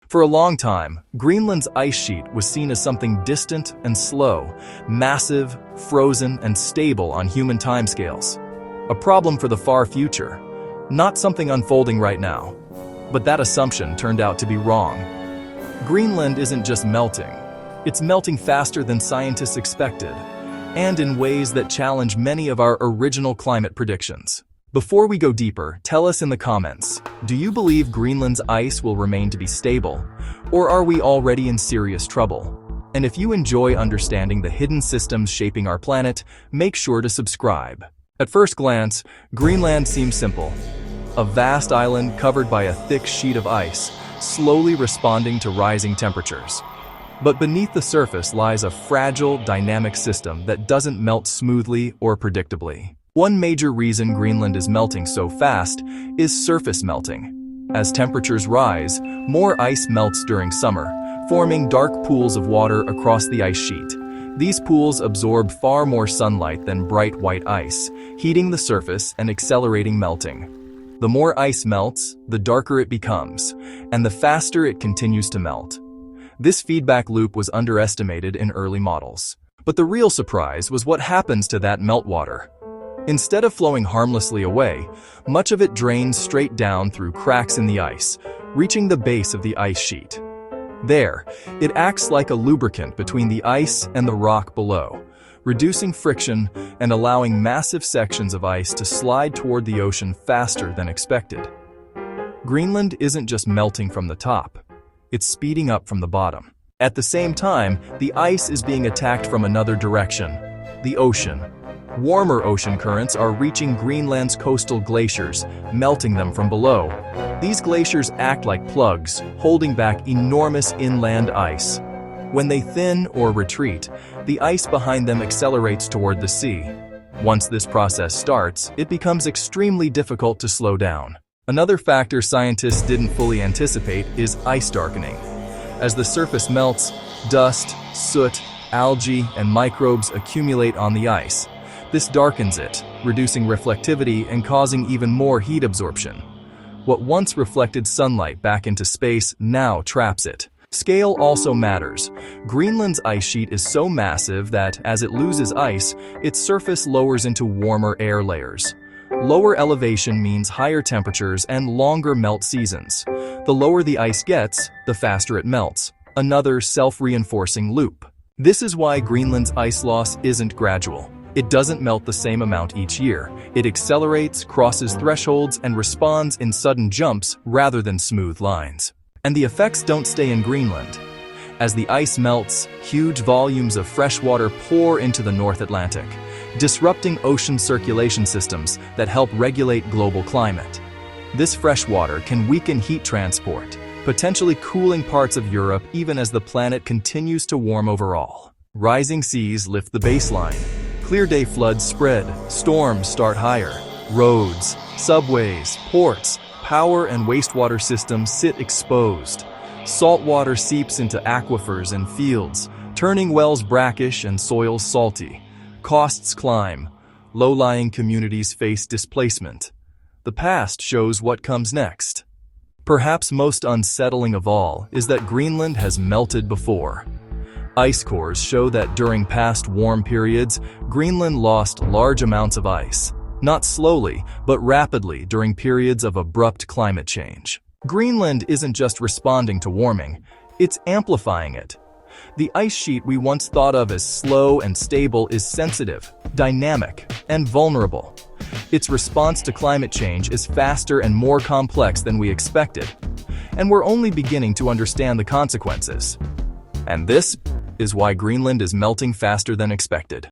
For a long time, Greenland's ice sheet was seen as something distant and slow, massive, frozen, and stable on human timescales. A problem for the far future, not something unfolding right now. But that assumption turned out to be wrong. Greenland isn't just melting. It's melting faster than scientists expected, and in ways that challenge many of our original climate predictions. Before we go deeper, tell us in the comments, do you believe Greenland's ice will remain to be stable, or are we already in serious trouble? And if you enjoy understanding the hidden systems shaping our planet, make sure to subscribe. At first glance, Greenland seems simple. A vast island covered by a thick sheet of ice, slowly responding to rising temperatures. But beneath the surface lies a fragile, dynamic system that doesn't melt smoothly or predictably. One major reason Greenland is melting so fast is surface melting. As temperatures rise, more ice melts during summer, forming dark pools of water across the ice sheet. These pools absorb far more sunlight than bright white ice, heating the surface and accelerating melting. The more ice melts, the darker it becomes, and the faster it continues to melt. This feedback loop was underestimated in early models. But the real surprise was what happens to that meltwater. Instead of flowing harmlessly away, much of it drains straight down through cracks in the ice, reaching the base of the ice sheet. There, it acts like a lubricant between the ice and the rock below, reducing friction and allowing massive sections of ice to slide toward the ocean faster than expected. Greenland isn't just melting from the top, it's speeding up from the bottom. At the same time, the ice is being attacked from another direction, the ocean. Warmer ocean currents are reaching Greenland's coastal glaciers, melting them from below. These glaciers act like plugs, holding back enormous inland ice. When they thin or retreat, the ice behind them accelerates toward the sea. Once this process starts, it becomes extremely difficult to slow down. Another factor scientists didn't fully anticipate is ice darkening. As the surface melts, dust, soot, algae, and microbes accumulate on the ice. This darkens it, reducing reflectivity and causing even more heat absorption. What once reflected sunlight back into space now traps it. Scale also matters. Greenland's ice sheet is so massive that, as it loses ice, its surface lowers into warmer air layers. Lower elevation means higher temperatures and longer melt seasons. The lower the ice gets, the faster it melts. Another self-reinforcing loop. This is why Greenland's ice loss isn't gradual. It doesn't melt the same amount each year. It accelerates, crosses thresholds, and responds in sudden jumps rather than smooth lines. And the effects don't stay in Greenland. As the ice melts, huge volumes of fresh water pour into the North Atlantic, disrupting ocean circulation systems that help regulate global climate. This fresh water can weaken heat transport, potentially cooling parts of Europe even as the planet continues to warm overall. Rising seas lift the baseline. Clear day floods spread, storms start higher. Roads, subways, ports, power and wastewater systems sit exposed. Salt water seeps into aquifers and fields, turning wells brackish and soils salty. Costs climb. Low-lying communities face displacement. The past shows what comes next. Perhaps most unsettling of all is that Greenland has melted before. Ice cores show that during past warm periods, Greenland lost large amounts of ice. Not slowly, but rapidly during periods of abrupt climate change. Greenland isn't just responding to warming, it's amplifying it. The ice sheet we once thought of as slow and stable is sensitive, dynamic, and vulnerable. Its response to climate change is faster and more complex than we expected. And we're only beginning to understand the consequences. And this is why Greenland is melting faster than expected.